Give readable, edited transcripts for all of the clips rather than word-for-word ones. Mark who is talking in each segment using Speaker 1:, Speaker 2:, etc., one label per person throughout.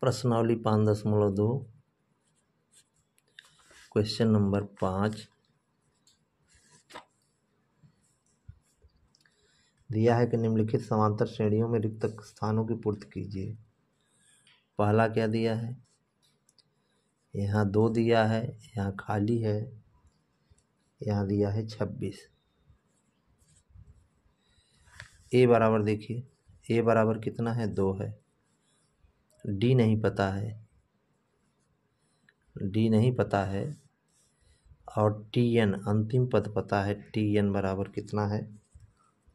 Speaker 1: प्रश्नावली 5.2 question number 5 दिया है कि निम्नलिखित समांतर श्रेणियों में रिक्त स्थानों की पूर्ति कीजिए। पहला क्या दिया है, यहाँ 2 दिया है, यहाँ खाली है, यहाँ दिया है 26। ए बराबर देखिए, ए बराबर कितना है 2 है। डी नहीं पता है, डी नहीं पता है और टी एन अंतिम पद पता है। टी एन बराबर कितना है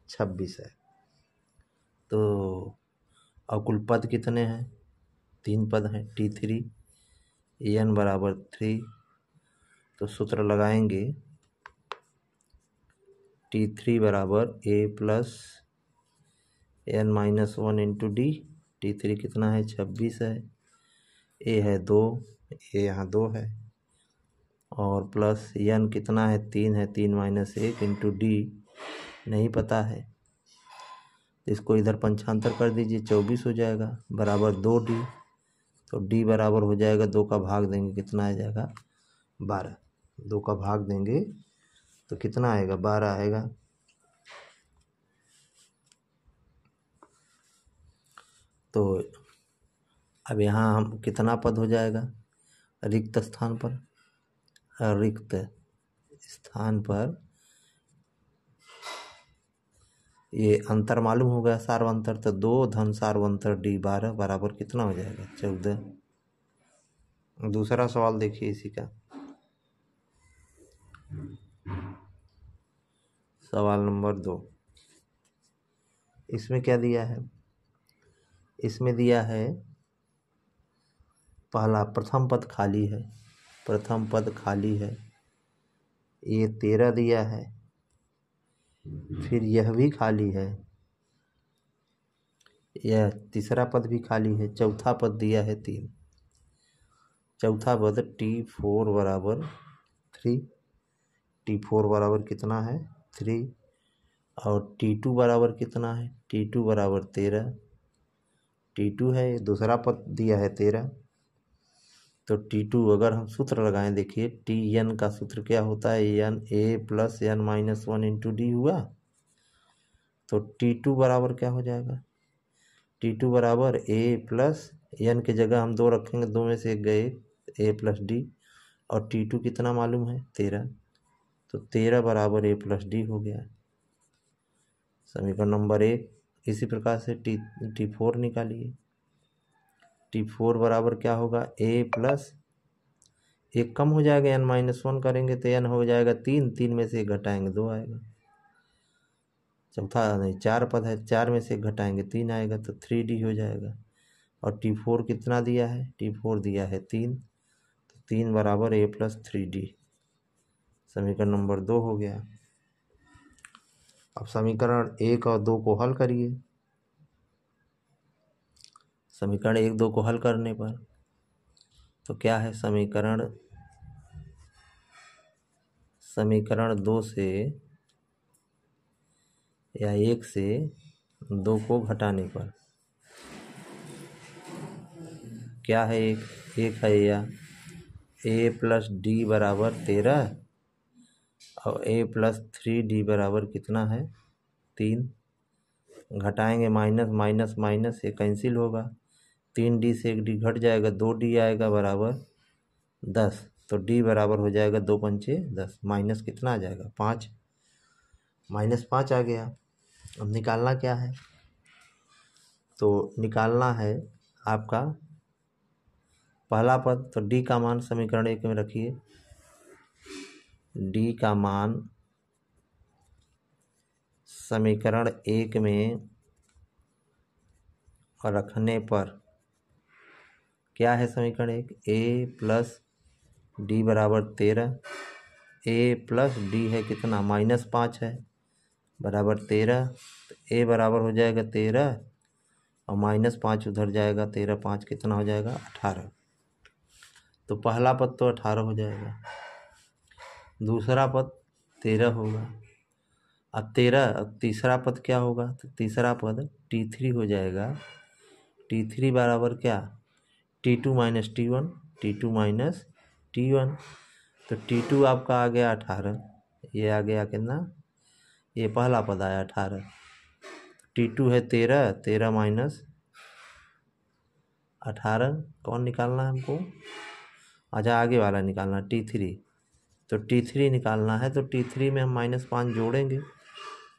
Speaker 1: 26 है। तो और कुल पद कितने हैं 3 पद हैं। T3 एन बराबर 3। तो सूत्र लगाएंगे T3 बराबर a plus N minus 1 into d. T3 कितना है 26 है, ए है 2, ए यहाँ 2 है और प्लस एन कितना है 3 है, 3 माइनस 1 इंटू डी नहीं पता है। इसको इधर पंचांतर कर दीजिए, 24 हो जाएगा बराबर 2D। तो D बराबर हो जाएगा 2 का भाग देंगे कितना आ जाएगा 12। 2 का भाग देंगे तो कितना आएगा 12 आएगा। तो अब यहाँ हम कितना पद हो जाएगा रिक्त स्थान पर, रिक्त स्थान पर ये अंतर मालूम हो गया सार्वंतर। तो 2 धन सार्वंतर D 12 बराबर कितना हो जाएगा 14। दूसरा सवाल देखिए इसी का, सवाल नंबर 2। इसमें क्या दिया है, इसमें दिया है पहला प्रथम पद खाली है, प्रथम पद खाली है, ये 13 दिया है। फिर यह भी खाली है, यह तीसरा पद भी खाली है, चौथा पद दिया है 3। चौथा पद T4 बराबर 3। T4 बराबर कितना है 3 और T2 बराबर कितना है, T2 बराबर 13। T2 है, दूसरा पद दिया है 13। तो T2 अगर हम सूत्र लगाएं देखिए, टी एन का सूत्र क्या होता है, N A plus N minus 1 into D हुआ। तो T2 बराबर क्या हो जाएगा, T2 बराबर ए प्लस एन के जगह हम 2 रखेंगे, 2 में से 1 गए, ए प्लस डी और T2 कितना मालूम है 13। तो 13 बराबर ए प्लस डी हो गया समीकरण नंबर 1। इसी प्रकार से T4 निकालिए। T4 बराबर क्या होगा ए प्लस 1 कम हो जाएगा, एन माइनस 1 करेंगे तो एन हो जाएगा 3, 3 में से 1 घटाएंगे 2 आएगा। चौथा नहीं 4 पद है, 4 में से 1 घटाएंगे 3 आएगा, तो 3D हो जाएगा। और T4 कितना दिया है, T4 दिया है 3। तो 3 बराबर ए प्लस 3D समीकरण नंबर 2 हो गया। अब समीकरण 1 और 2 को हल करिए। समीकरण 1 2 को हल करने पर तो क्या है, समीकरण 2 से या 1 से 2 को घटाने पर क्या है, एक है या ए प्लस डी बराबर 13 और ए प्लस 3D बराबर कितना है 3। घटाएंगे माइनस माइनस माइनस, ये कैंसिल होगा, 3D से 1D घट जाएगा, 2D आएगा बराबर 10। तो D बराबर हो जाएगा 2 पंचे 10, माइनस कितना आ जाएगा 5, माइनस 5 आ गया। अब निकालना क्या है, तो निकालना है आपका पहला पद। तो D का मान समीकरण 1 में रखिए, D का मान समीकरण 1 में रखने पर क्या है, समीकरण 1 ए प्लस डी बराबर 13, ए प्लस डी है कितना माइनस 5 है बराबर 13। तो ए बराबर हो जाएगा 13 और माइनस 5 उधर जाएगा, 13 5 कितना हो जाएगा 18। तो पहला पद तो 18 हो जाएगा, दूसरा पद 13 होगा। अब 13, अब तीसरा पद क्या होगा, तो तीसरा पद T3 हो जाएगा। T3 बराबर क्या T2 minus T1, T2 minus T1, तो T2 आपका आ गया 18, ये आ गया कितना, ये पहला पद आया 18, T2 है 13, 13 माइनस 18 कौन निकालना है हमको, अच्छा आगे वाला निकालना T3, तो T3 निकालना है, तो T3 में हम -5 जोड़ेंगे,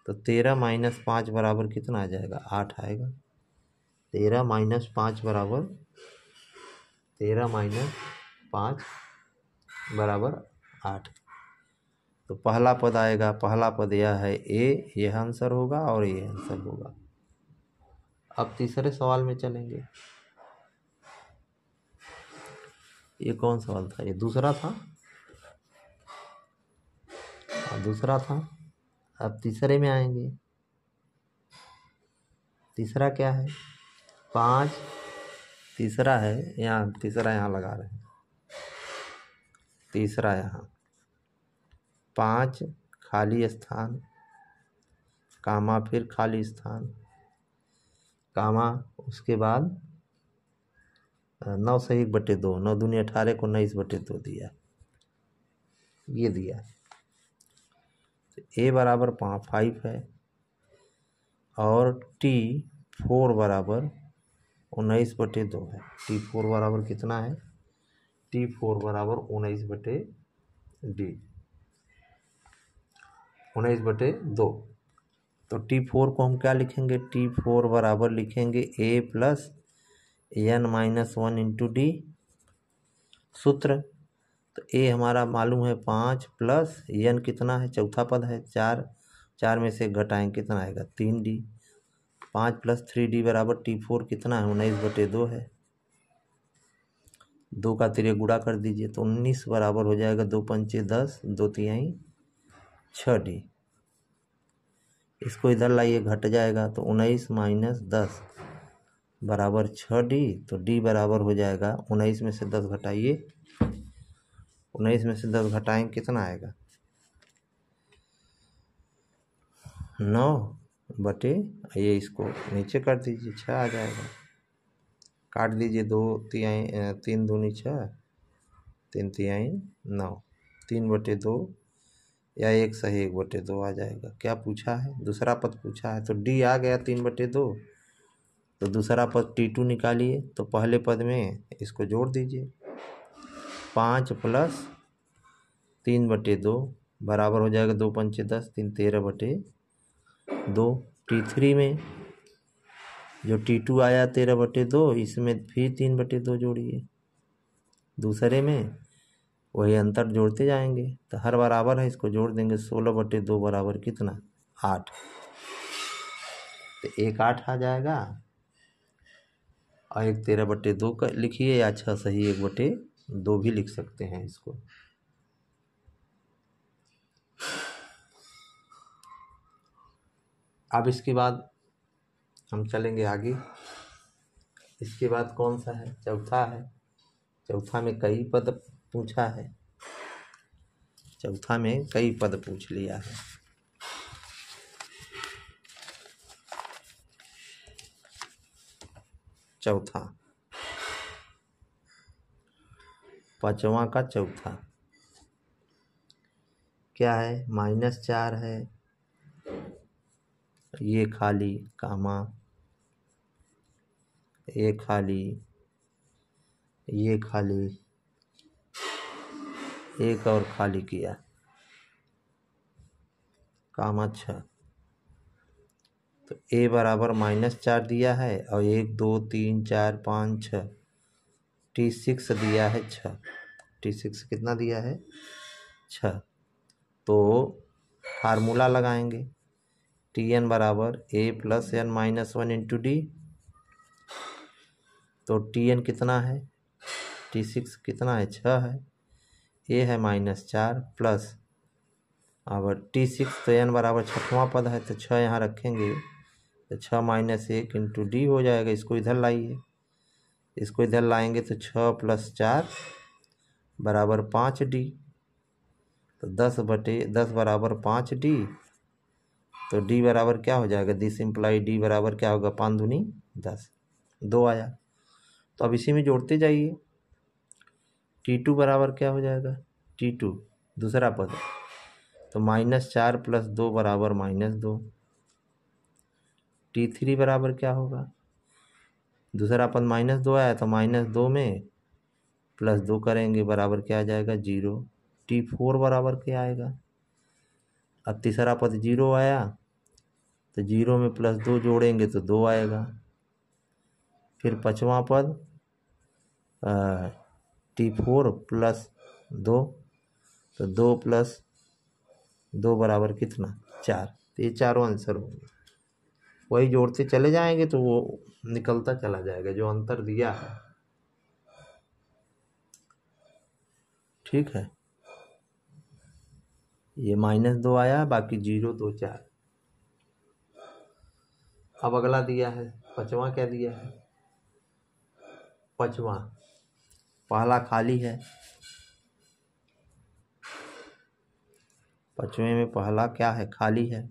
Speaker 1: तो 13 माइनस 5 बराबर कितना आ जाएगा, 8 आएगा। 13 माइनस 5 बराबर 13 माइनस 5 बराबर 8, तो पहला पद आएगा, पहला पद यह है ए, यह आंसर होगा और ये आंसर होगा। अब तीसरे सवाल में चलेंगे। ये कौन सवाल था, ये दूसरा था, दूसरा था। अब तीसरे में आएंगे। तीसरा क्या है, 5, तीसरा है यहाँ, तीसरा यहाँ लगा रहे हैं, तीसरा यहाँ 5 खाली स्थान, कामा फिर खाली स्थान, कामा उसके बाद 9 से 1/2, 9 दूनी 18 को 19/2 दिया, ये दिया। तो ए बराबर 5 है और T4 बराबर 19/2 है। T4 बराबर कितना है, T4 बराबर 19/2। तो T4 को हम क्या लिखेंगे, T4 बराबर लिखेंगे A plus n-1 into D, सूत्र। तो ए हमारा मालूम है 5 प्लस n कितना है, चौथा पद है 4, 4 में से घटाएं कितना आएगा 3D, 5 प्लस 3D बराबर T4 कितना है 19/2 है, 2 का तिरे गुणा कर दीजिए, तो 19 बराबर हो जाएगा 2 पंचे 10, 2 तिहाई 6D। इसको इधर लाइए, घट जाएगा, तो 19 माइनस 10 बराबर 6D, तो D बराबर हो जाएगा 19 में से 10 घटाइए, 19 में से 10 घटाएं कितना आएगा 9, ये इसको नीचे कर दीजिए 6 आ जाएगा, काट दीजिए, 2 तिहाई 3 दूनी 6, 3 तिहाई 9, 3/2 या 1 सही 1/2 आ जाएगा। क्या पूछा है, दूसरा पद पूछा है, तो D आ गया 3/2, तो दूसरा पद T2 निकालिए, तो पहले पद में इसको जोड़ दीजिए, 5 प्लस 3/2 बराबर हो जाएगा 2 पंचे 10, 3 13/2। T3 में जो T2 आया 13/2, इसमें फिर 3/2 जोड़िए, दूसरे में वही अंतर जोड़ते जाएंगे, तो हर बराबर है, इसको जोड़ देंगे, 16/2 बराबर कितना 8, तो 1 8 आ जाएगा, और 1 13/2 का लिखिए, या 6 सही 1/2 भी लिख सकते हैं इसको। अब इसके बाद हम चलेंगे आगे। इसके बाद कौन सा है, चौथा है। चौथा में कई पद पूछा है, चौथा में कई पद पूछ लिया है। चौथा, पांचवा का चौथा क्या है, -4 है, ये खाली कामा, ये खाली, ये खाली, एक और खाली किया, कामा 6, तो ए बराबर -4 दिया है, और 1 2 3 4 5 6, T6 दिया है 6, T6 कितना दिया है 6, तो फार्मूला लगाएंगे, Tn बराबर A plus n-1 into D, तो Tn कितना है, T6 कितना है 6 है, A है -4 प्लस, अब T6 तो n बराबर 6वां पद है, तो 6 यहाँ रखेंगे, तो 6 - 1 इंटू डी हो जाएगा, इसको इधर लाइए, इसको इधर लाएंगे, तो 6 + 4 बराबर 5D, तो 10/10 बराबर 5D, तो D बराबर क्या हो जाएगा, दिस इम्प्लाई D बराबर क्या होगा 5 दूनी 10, 2 आया, तो अब इसी में जोड़ते जाइए। T2 बराबर क्या हो जाएगा, T2 दूसरा पद, तो -4 + 2 बराबर -2। T3 बराबर क्या होगा, दूसरा पद -2 आया तो -2 में +2 करेंगे बराबर क्या आ जाएगा 0। T4 बराबर क्या आएगा, अब तीसरा पद 0 आया तो 0 में +2 जोड़ेंगे तो 2 आएगा। फिर पाँचवा पद T4 + 2, तो 2 + 2 बराबर कितना 4। तो ये चारों आंसर होंगे, वही जोड़ते चले जाएंगे तो वो निकलता चला जाएगा जो अंतर दिया है। ठीक है, ये -2 आया, बाकी 0 2 4। अब अगला दिया है पाँचवा, क्या दिया है पाँचवा, पहला खाली है, पाँचवें में पहला क्या है, खाली है,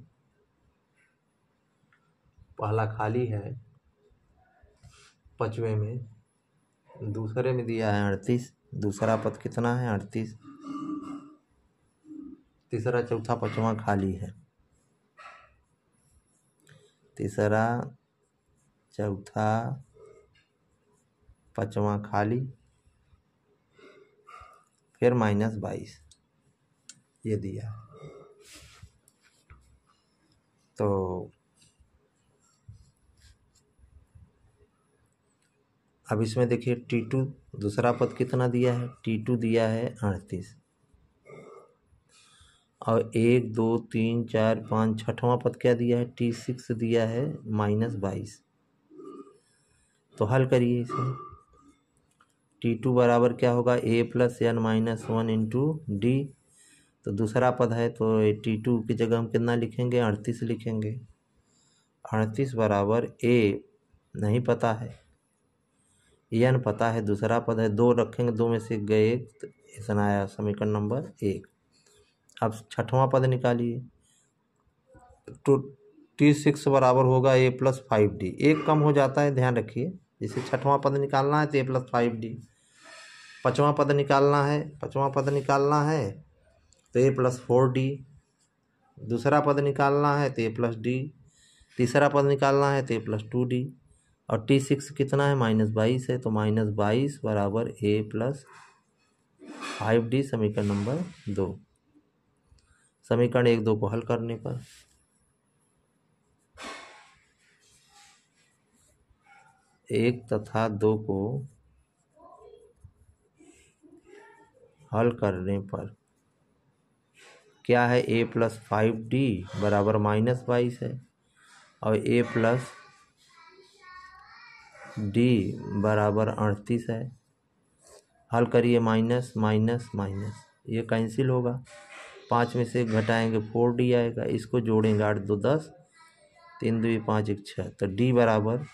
Speaker 1: पहला खाली है पाँचवें में। दूसरे में दिया है 38, दूसरा पद कितना है 38, तीसरा चौथा पाँचवा खाली है, तीसरा चौथा पाँचवा खाली, फिर -22 ये दिया। तो अब इसमें देखिए T2 दूसरा पद कितना दिया है, T2 दिया है 38, और 1 2 3 4 5 छठवां पद क्या दिया है, T6 दिया है -22। तो हल करिए इसे, T2 बराबर क्या होगा a + n - 1 × d। तो दूसरा पद है तो T2 की जगह हम कितना लिखेंगे 38 लिखेंगे। 38 बराबर a नहीं पता है, n पता है, दूसरा पद है 2 रखेंगे, 2 में से गए 1, तो इतना आया समीकरण नंबर 1। अब छठवां पद निकालिए, तो T6 बराबर होगा a + 5d। एक कम हो जाता है, ध्यान रखिए, जैसे छठवां पद निकालना है तो a + 5d, पाँचवां पद निकालना है, तो a + 4d, दूसरा पद निकालना है तो a + d, तीसरा पद निकालना है तो a + 2d, और T6 कितना है -22 है, तो -22 बराबर a + 5d समीकरण नंबर 2। समीकरण 1 2 को हल करने पर 1 तथा 2 को हल करने पर क्या है, a + 5d बराबर -22 है, और a + d बराबर 38 है। हल करिए, माइनस माइनस माइनस, ये कैंसिल होगा, 5 में से घटाएंगे 4d आएगा, इसको जोड़ेंगे 8 2 10, 3 2 5 1 6, तो d बराबर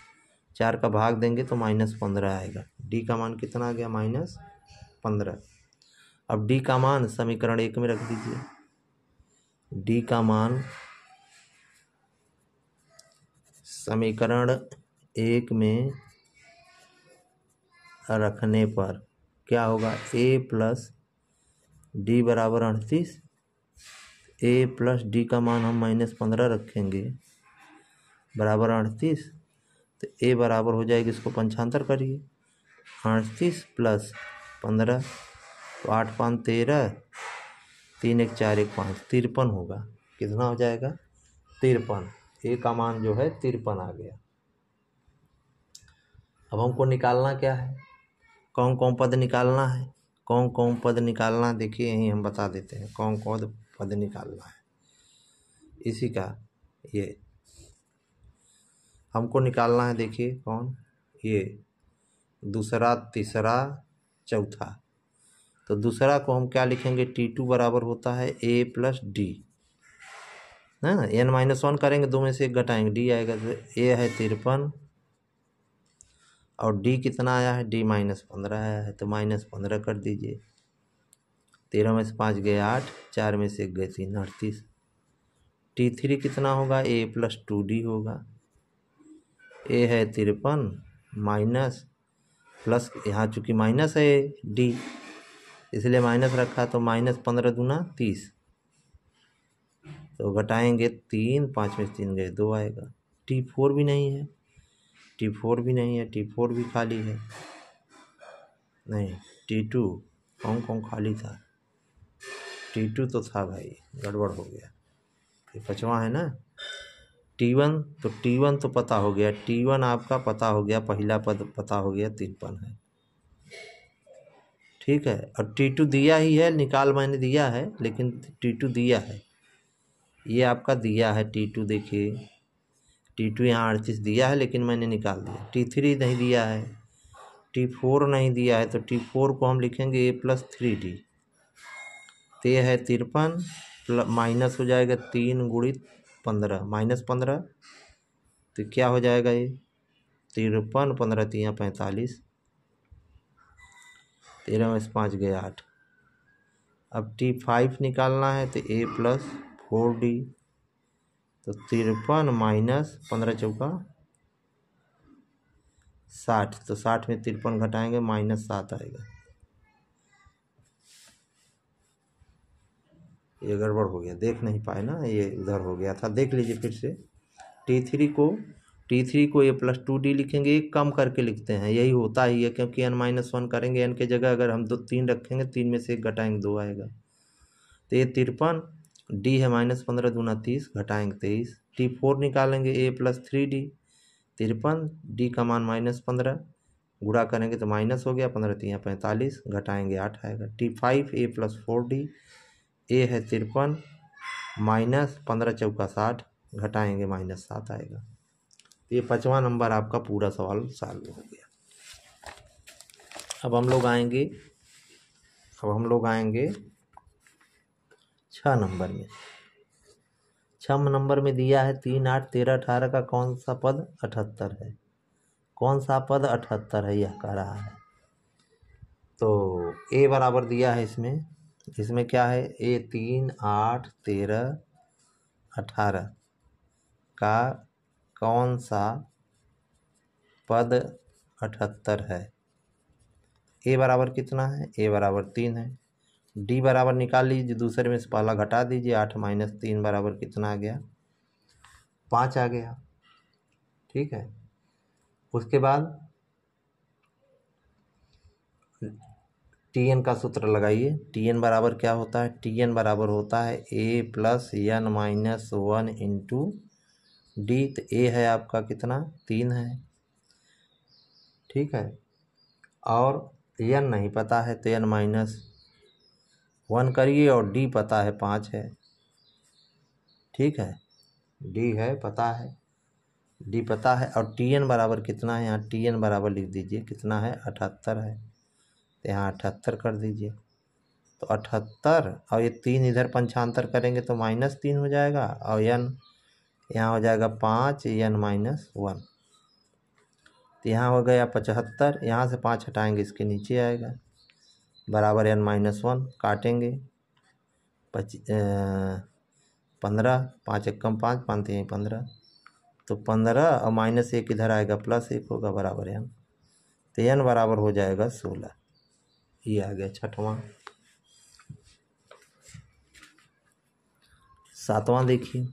Speaker 1: 4 का भाग देंगे तो -15 आएगा। d का मान कितना आ गया -15। अब d का मान समीकरण 1 में रख दीजिए, d का मान समीकरण 1 में रखने पर क्या होगा, a + d बराबर 38, a + d का मान हम -15 रखेंगे बराबर 38, तो a बराबर हो जाएगी, इसको पंचांतर करिए, 38 + 15, तो 8 5 13, 3 1 4 1 5, 53 होगा। कितना हो जाएगा 53, a का मान जो है 53 आ गया। अब हमको निकालना क्या है, कौन कौन पद निकालना है, कौन कौन पद निकालना, देखिए यहीं हम बता देते हैं कौन कौन पद निकालना है। इसी का ये हमको निकालना है, देखिए कौन, ये दूसरा तीसरा चौथा। तो दूसरा को हम क्या लिखेंगे, T2 बराबर होता है a + d, है ना, n - 1 करेंगे, 2 में से 1 घटाएंगे, d आएगा, तो a है 53 और d कितना आया है, d -15 आया है, तो -15 कर दीजिए, 13 में से 5 गए 8, 4 में से 1 गए 3, 38। T3 कितना होगा, a + 2d होगा, a है 53 माइनस प्लस यहाँ चूँकि माइनस है डी इसलिए माइनस रखा, तो माइनस 15 दूना 30, तो घटाएंगे 3, 5 में 3 गए 2 आएगा। T4 भी नहीं है, T4 भी नहीं है, T4 भी खाली है, नहीं T2 कौन कौन खाली था, T2 तो था भाई, गड़बड़ हो गया। फिर 5वां है ना T1, तो T1 तो पता हो गया, T1 आपका पता हो गया, पहला पद पता हो गया 53 है, ठीक है। और T2 दिया ही है, निकाल मैंने दिया है, लेकिन T2 दिया है, ये आपका दिया है T2, देखिए T2 यहाँ 38 दिया है, लेकिन मैंने निकाल दिया। T3 नहीं दिया है, T4 नहीं दिया है, तो T4 को हम लिखेंगे A+3D, तो ये है 53 माइनस हो जाएगा 3 गुणित 15 -15, तो क्या हो जाएगा ये 53, 15 3 45, 13 में से 5 गए 8। अब T5 निकालना है, तो A+4D, तो 53 माइनस 15 चौका 60, तो 60 में 53 घटाएंगे -7 आएगा। ये गड़बड़ हो गया, देख नहीं पाए ना, ये उधर हो गया था, देख लीजिए फिर से। T3 को A+2D लिखेंगे, एक कम करके लिखते हैं, यही होता ही है, क्योंकि n-1 करेंगे, n के जगह अगर हम 3 रखेंगे, 3 में से 1 घटाएंगे 2 आएगा, तो ये 53, D है -15 दूना 30, घटाएंगे 23। T4 निकालेंगे A+3D, 53, D का मान -15, गुणा करेंगे तो माइनस हो गया, 15 3 45, घटाएंगे 8 आएगा। T5 A+4D, A है 53 माइनस 15 चौका 60, घटाएंगे -7 आएगा। ये 5वां नंबर आपका पूरा सवाल सॉल्व हो गया। अब हम लोग आएंगे 6 नंबर में। 6 नंबर में दिया है 3 8 13 18 का कौन सा पद 78 है, कौन सा पद 78 है यह कह रहा है। तो A बराबर दिया है, इसमें क्या है, A 3 8 13 18 का कौन सा पद 78 है। A बराबर कितना है, A बराबर 3 है। D बराबर निकाल लीजिए, दूसरे में से पहला घटा दीजिए, 8 माइनस 3 बराबर कितना आ गया, 5 आ गया, ठीक है। उसके बाद Tn का सूत्र लगाइए। Tn बराबर क्या होता है, Tn बराबर होता है A+n-1 इंटू D, तो A है आपका कितना 3 है, ठीक है, और n नहीं पता है, तो n-1 करिए, और D पता है 5 है, ठीक है, D है पता है, D पता है, और Tn बराबर कितना है, यहाँ Tn बराबर लिख दीजिए, कितना है 78 है, तो यहाँ 78 कर दीजिए, तो 78, और ये 3 इधर पंचांतर करेंगे तो -3 हो जाएगा, और n यहाँ हो जाएगा 5 n-1, तो यहाँ हो गया 75, यहाँ से 5 हटाएंगे इसके नीचे आएगा, बराबर n-1, काटेंगे 15, 5 एकम 5, 5 3 15, तो 15, और -1 इधर आएगा, +1 होगा, बराबर n, तो n बराबर हो जाएगा 16। ये आ गया 6वां। 7वां देखिए,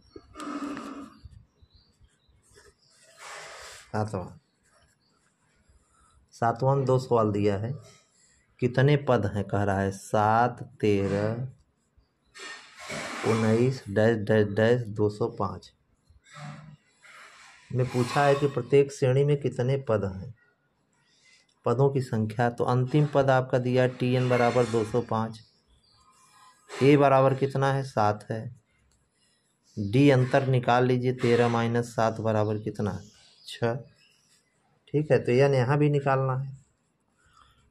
Speaker 1: 7वां में 2 सवाल दिया है, कितने पद हैं कह रहा है, 7 13 19 डैश 205 में पूछा है कि प्रत्येक श्रेणी में कितने पद हैं, पदों की संख्या। तो अंतिम पद आपका दिया Tn बराबर 205, A बराबर कितना है 7 है, D अंतर निकाल लीजिए, 13 माइनस 7 बराबर कितना 6, ठीक है, तो n यहाँ भी निकालना है,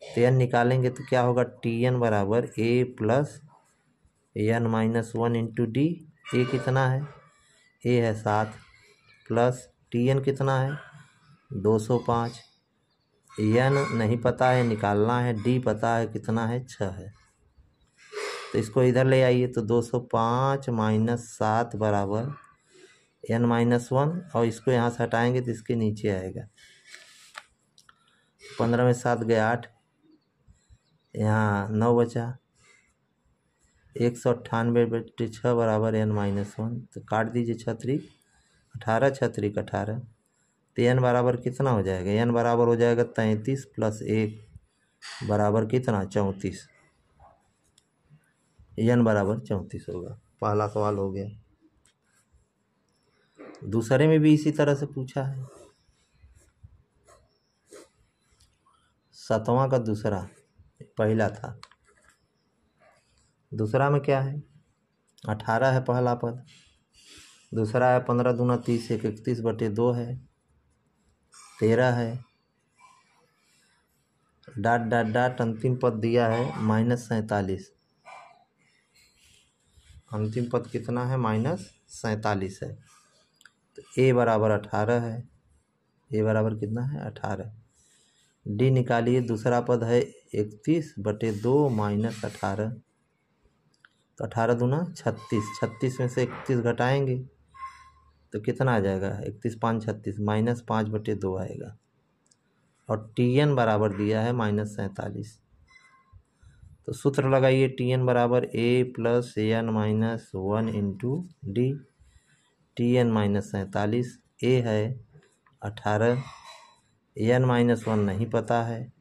Speaker 1: तो n निकालेंगे तो क्या होगा, Tn बराबर A+n-1 इंटू D, A कितना है, A है 7, प्लस Tn कितना है 205, n नहीं पता है निकालना है, D पता है कितना है 6 है, तो इसको इधर ले आइए, तो 205 माइनस 7 बराबर n-1, और इसको यहाँ से हटाएंगे तो इसके नीचे आएगा, 15 में 7 गए 8, यहाँ 9 बचा। 198/6 बराबर n-1, तो काट दीजिए 6 18, 6 18, तो n बराबर कितना हो जाएगा? n बराबर हो जाएगा 33 + 1 बराबर कितना? 34। n बराबर 34 होगा। पहला सवाल हो गया। दूसरे में भी इसी तरह से पूछा है, 7वां का दूसरा, पहला था। दूसरा में क्या है? 18 है पहला पद, दूसरा है 15 दूना 30, 31/2 है, 13 है, डाट डाट डाट, अंतिम पद दिया है -47। अंतिम पद कितना है? -47 है। तो a बराबर 18 है। a बराबर कितना है? 18। d निकालिए, दूसरा पद है 31/2 -18, तो 18 दूना 36, 36 में से 31 घटाएंगे तो कितना आ जाएगा? 31 5 36, -5/2 आएगा। और tn बराबर दिया है -47। तो सूत्र लगाइए, tn बराबर a + n-1 into D. tn -47, a है 18, n-1 नहीं पता है,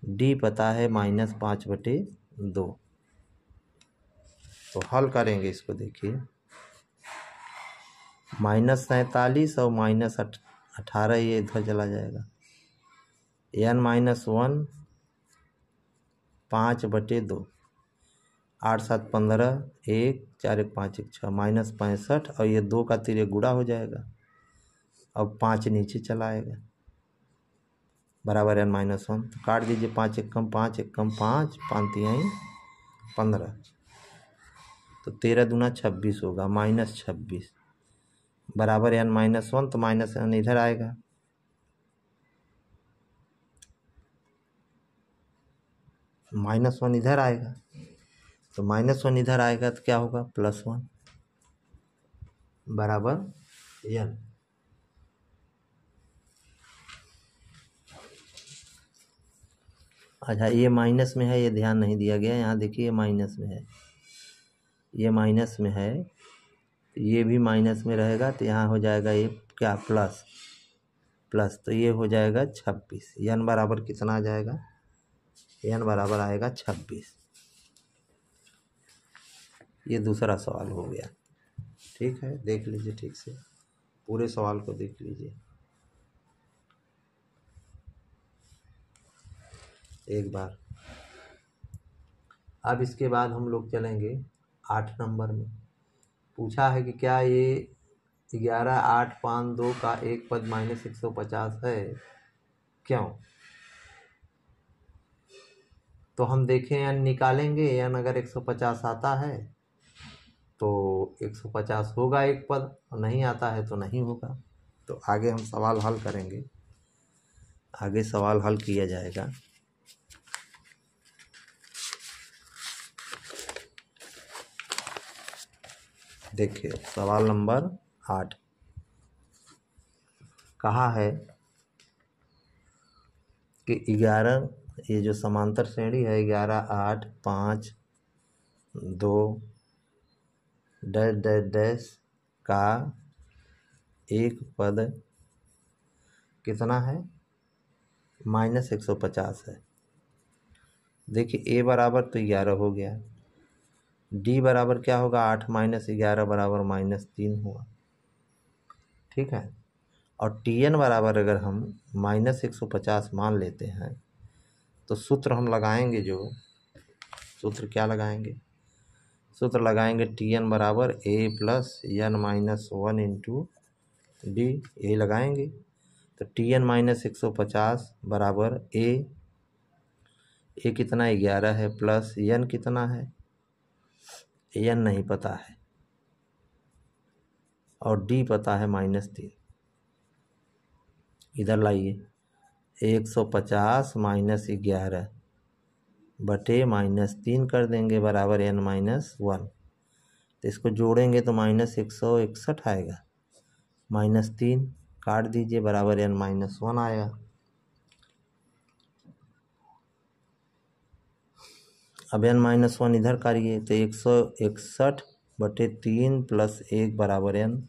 Speaker 1: d पता है -5/2। तो हल करेंगे इसको, देखिए -47 और -18 ये इधर चला जाएगा, n-1 5/2, 8 7 15, 1 4 1 5 1 6, -65, और ये 2 का 3 गुणा हो जाएगा। अब 5 नीचे चला आएगा, बराबर n-1। तो काट दीजिए, 5 1 कम 5, 1 कम 5, 5 3 15, तो 13 दूना 26 होगा, -26 बराबर n-1। तो -n इधर आएगा, -1 इधर आएगा, तो -1 इधर आएगा तो क्या होगा? +1 बराबर n। अच्छा, ये माइनस में है, ये ध्यान नहीं दिया गया। यहाँ देखिए, ये माइनस में है, ये माइनस में है, तो ये भी माइनस में रहेगा, तो यहाँ हो जाएगा ये क्या? प्लस, तो ये हो जाएगा 26। n बराबर कितना आ जाएगा? n बराबर आएगा 26। ये दूसरा सवाल हो गया। ठीक है, देख लीजिए ठीक से, पूरे सवाल को देख लीजिए एक बार। अब इसके बाद हम लोग चलेंगे 8 नंबर में। पूछा है कि क्या ये 11 8 5 2 का एक पद -150 है? क्यों? तो हम देखें, n निकालेंगे, n अगर 150 आता है तो 150 होगा एक पद, और नहीं आता है तो नहीं होगा। तो आगे हम सवाल हल करेंगे, आगे सवाल हल किया जाएगा। देखिए, सवाल नंबर 8 कहा है कि 11, ये जो समांतर श्रेणी है, 11 8 5 2 डैश डैश डैश का एक पद कितना है? -150 है। देखिए, a बराबर तो 11 हो गया, d बराबर क्या होगा? 8 - 11 बराबर -3 हुआ। ठीक है, और tn बराबर अगर हम -150 मान लेते हैं, तो सूत्र हम लगाएंगे, जो सूत्र क्या लगाएंगे? सूत्र लगाएंगे tn बराबर a + n-1 इंटू डी, यही लगाएंगे। तो tn -150 बराबर a कितना? 11 है, प्लस n कितना है? n नहीं पता है, और d पता है -3। इधर लाइए, 150 - 11 बटे -3 कर देंगे, बराबर n-1। तो इसको जोड़ेंगे तो -161 आएगा, -3 काट दीजिए, बराबर n-1 आएगा। अब n-1 इधर करिए तो 161/3 + 1 बराबर n,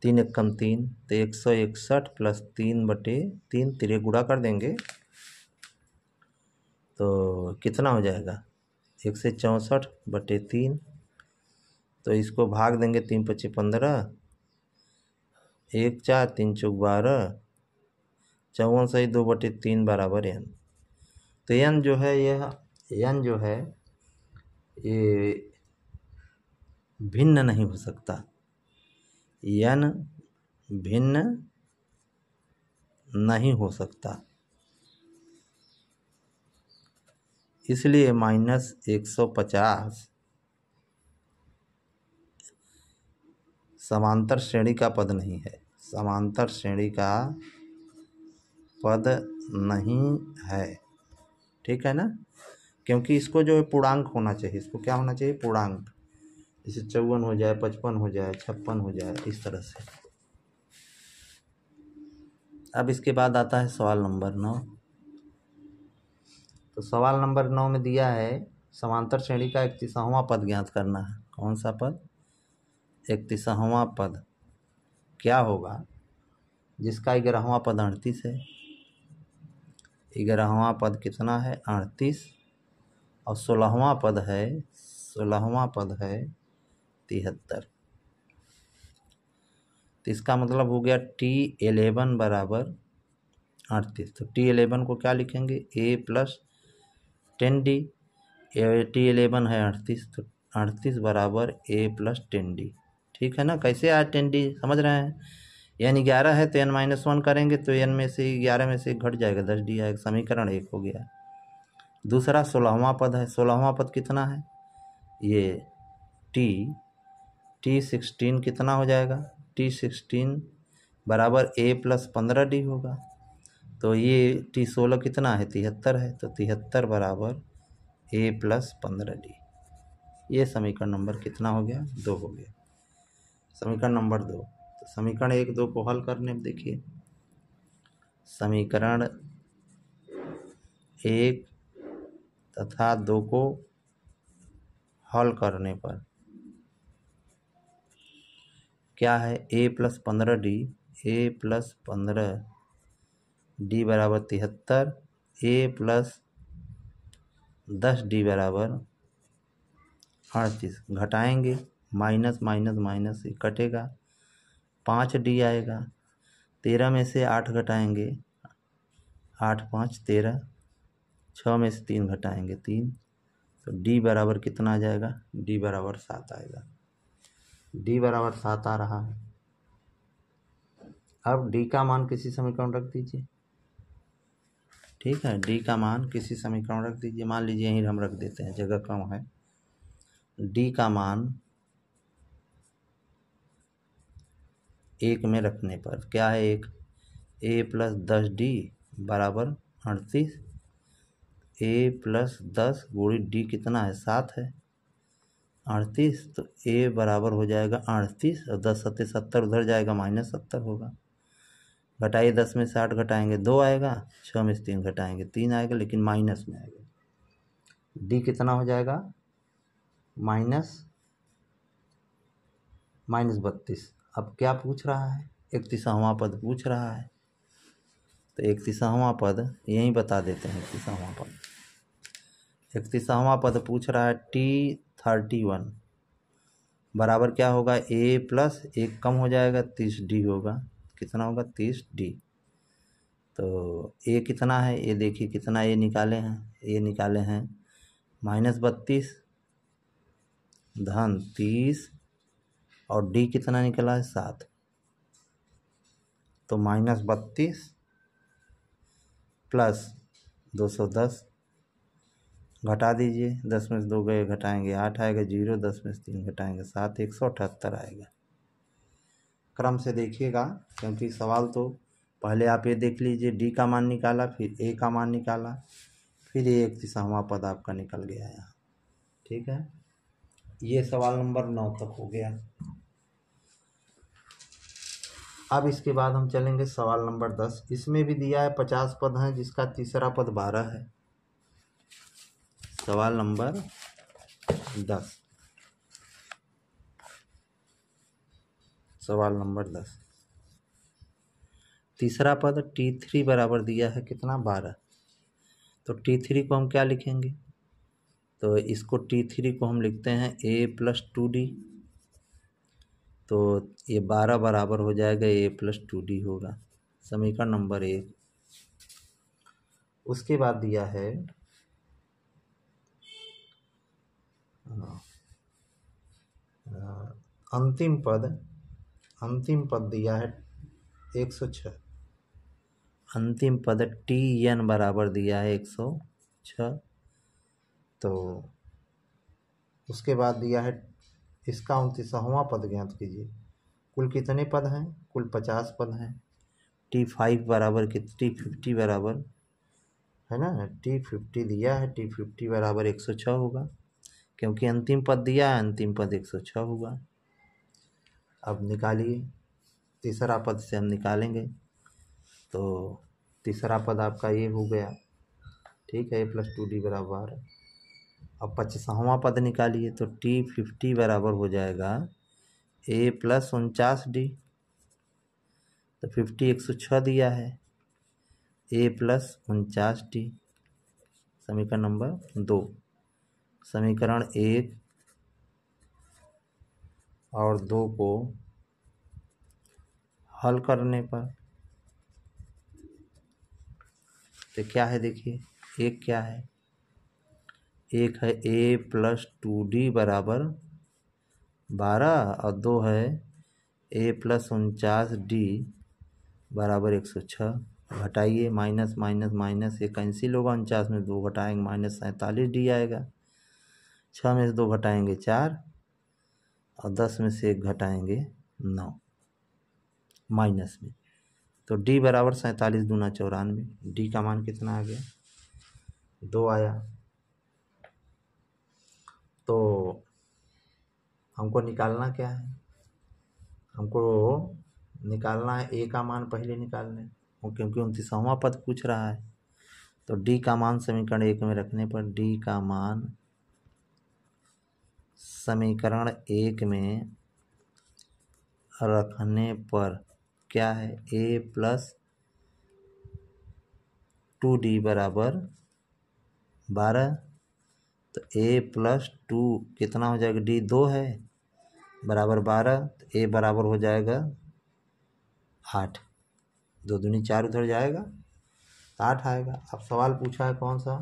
Speaker 1: 3 एकम 3, तो 161 + 3/3 तिरे गुणा कर देंगे तो कितना हो जाएगा 164/3, तो इसको भाग देंगे 3 × 5 = 15, 1 4 3 × 4 12, 54 सही 2/3 बराबर n। तो n जो है ये भिन्न नहीं हो सकता, n भिन्न नहीं हो सकता, इसलिए -150 समांतर श्रेणी का पद नहीं है, समांतर श्रेणी का पद नहीं है। ठीक है ना, क्योंकि इसको जो है पूर्णांक होना चाहिए, इसको क्या होना चाहिए पूर्णांक, जैसे 54 हो जाए, 55 हो जाए, 56 हो जाए, इस तरह से। अब इसके बाद आता है सवाल नंबर 9। तो सवाल नंबर 9 में दिया है समांतर श्रेणी का 31वां पद ज्ञात करना है। कौन सा पद? 31वां पद क्या होगा जिसका 11वां पद 38 है। 11वां पद कितना है 38, और 16वां पद है 73। तो इसका मतलब हो गया T11 बराबर 38। तो T11 को क्या लिखेंगे A + 10D, T11 है 38, तो 38 बराबर A + 10D। ठीक है ना, कैसे आया 10D समझ रहे हैं, n 11 है तो n-1 करेंगे तो n में से 11 में से घट जाएगा 10D आएगा, समीकरण 1 हो गया। दूसरा 16वां पद है, 16वां पद कितना है ये T16 कितना हो जाएगा T16 बराबर A + 15D होगा। तो ये T16 कितना है 73 है, तो 73 बराबर A + 15D। ये समीकरण नंबर कितना हो गया 2 हो गया, समीकरण नंबर 2। तो समीकरण 1 2 को हल करने में देखिए, समीकरण 1 तथा 2 को हल करने पर क्या है A + 15D, A + 15D बराबर 73, A + 10D बराबर 38। घटाएंगे माइनस माइनस माइनस से कटेगा, 5D आएगा। 13 में से 8 घटाएंगे, 8 × 5 = 13, 6 में से 3 घटाएंगे 3, तो D बराबर कितना आ जाएगा D बराबर 7 आएगा। D बराबर 7 आ रहा है। अब D का मान किसी समीकरण रख दीजिए। ठीक है, D का मान किसी समीकरण रख दीजिए, मान लीजिए यहीं हम रख देते हैं, जगह कम है। D का मान 1 में रखने पर क्या है 1, A + 10D बराबर 38, A + 10 × D कितना है 7 है 38, तो A बराबर हो जाएगा 38 और 10 × 7 = 70, उधर जाएगा -70 होगा। घटाइए 10 में से 8 घटाएंगे 2 आएगा, 6 में से 3 घटाएंगे 3 आएगा, लेकिन माइनस में आएगा। D कितना हो जाएगा -32। अब क्या पूछ रहा है 31वां पद पूछ रहा है, तो 31वां पद यहीं बता देते हैं। 31वां पद पूछ रहा है T31 बराबर क्या होगा A + 1 कम हो जाएगा 30D होगा, कितना होगा 30D। तो A कितना है, ये देखिए कितना A निकाले हैं, A निकाले हैं -32 धन 30, और D कितना निकला है 7, तो -32 + 210 घटा दीजिए, 10 में से 2 गए घटाएंगे 8 आएगा 0, 10 में से 3 घटाएंगे 7, 178 आएगा। क्रम से देखिएगा, क्योंकि सवाल तो पहले आप ये देख लीजिए D का मान निकाला, फिर A का मान निकाला, फिर ये 31वां पद आपका निकल गया यहाँ। ठीक है, ये सवाल नंबर 9 तक हो गया। अब इसके बाद हम चलेंगे सवाल नंबर 10। इसमें भी दिया है 50 पद हैं, जिसका तीसरा पद 12 है। सवाल नंबर 10। सवाल नंबर 10, तीसरा पद t3 बराबर दिया है कितना 12। तो t3 को हम क्या लिखेंगे, तो इसको t3 को हम लिखते हैं a + 2d। तो ये 12 बराबर हो जाएगा a + 2d होगा, समीकरण नंबर 1। उसके बाद दिया है अंतिम पद दिया है 106। अंतिम पद tn बराबर दिया है 106। तो उसके बाद दिया है इसका 29वां पद ज्ञात कीजिए। कुल कितने पद हैं, कुल 50 पद हैं। t5 बराबर t50 बराबर है ना, t50 दिया है, t50 बराबर 106 होगा, क्योंकि अंतिम पद दिया है, अंतिम पद 106 होगा। अब निकालिए, तीसरा पद से हम निकालेंगे। तो तीसरा पद आपका ये हो गया, ठीक है, a + 2d बराबर। अब 25वां पद निकालिए, तो t50 बराबर हो जाएगा a + 49d। तो 50 106 दिया है, a + 49d, समीकरण नंबर 2। समीकरण 1 और 2 को हल करने पर तो क्या है, देखिए, एक क्या है, एक है a + 2d बराबर 12 और 2 है a + 49d बराबर 106। घटाइए, माइनस माइनस माइनस, ये कैंसिल होगा, 49 में 2 घटाएंगे -47d आएगा। 6 में से 2 घटाएंगे 4 और 10 में से 1 घटाएंगे 9 माइनस में। तो d बराबर 47 दूना 94, d का मान कितना आ गया, 2 आया। तो हमको निकालना क्या है, हमको निकालना है a का मान पहले निकालना है, क्योंकि 29वां पद पूछ रहा है। तो d का मान समीकरण 1 में रखने पर d का मान समीकरण 1 में रखने पर क्या है, a + 2d बराबर 12। तो a + 2 कितना हो जाएगा, d 2 है बराबर 12, तो a बराबर हो जाएगा 8। 2 दूनी 4 उधर जाएगा तो 8 आएगा। अब सवाल पूछा है कौन सा,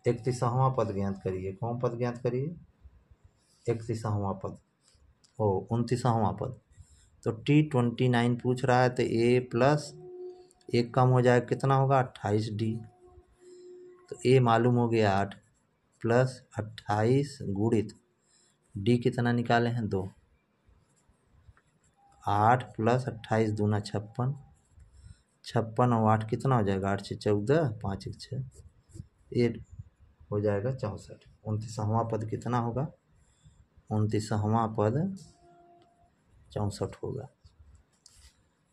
Speaker 1: 31वां पद ज्ञात करिए। कौन पद ज्ञात करिए, 31वां पद, 29वां पद। तो t29 पूछ रहा है, तो a + 1 कम हो जाएगा, कितना होगा 28d। तो a मालूम हो गया 8 + 28 गुणित d कितना निकाले हैं 2, 8 + 28 दूना 56, 56 और 8 कितना हो जाएगा, 8 से 14, 5 1 6, ये हो जाएगा 64। 29वां पद कितना होगा, 29वां पद 64 होगा।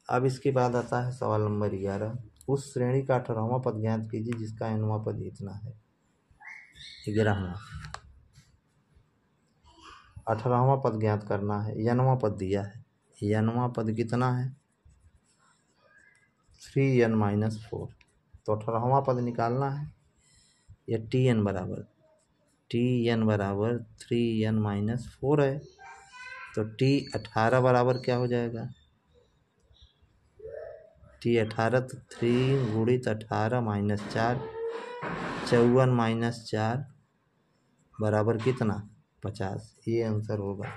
Speaker 1: अब इसके बाद आता है सवाल नंबर 11, उस श्रेणी का 18वां पद ज्ञात कीजिए जिसका nवां पद इतना है। 11वां 18वां पद ज्ञात करना है, nवां पद दिया है, nवां पद कितना है 3n - 4। तो 18वां पद निकालना है, या tn बराबर 3n - 4 है। तो t 18 बराबर क्या हो जाएगा, t 18, तो 3 गुणित 18 - 4, 54 - 4 बराबर कितना 50, ये आंसर होगा।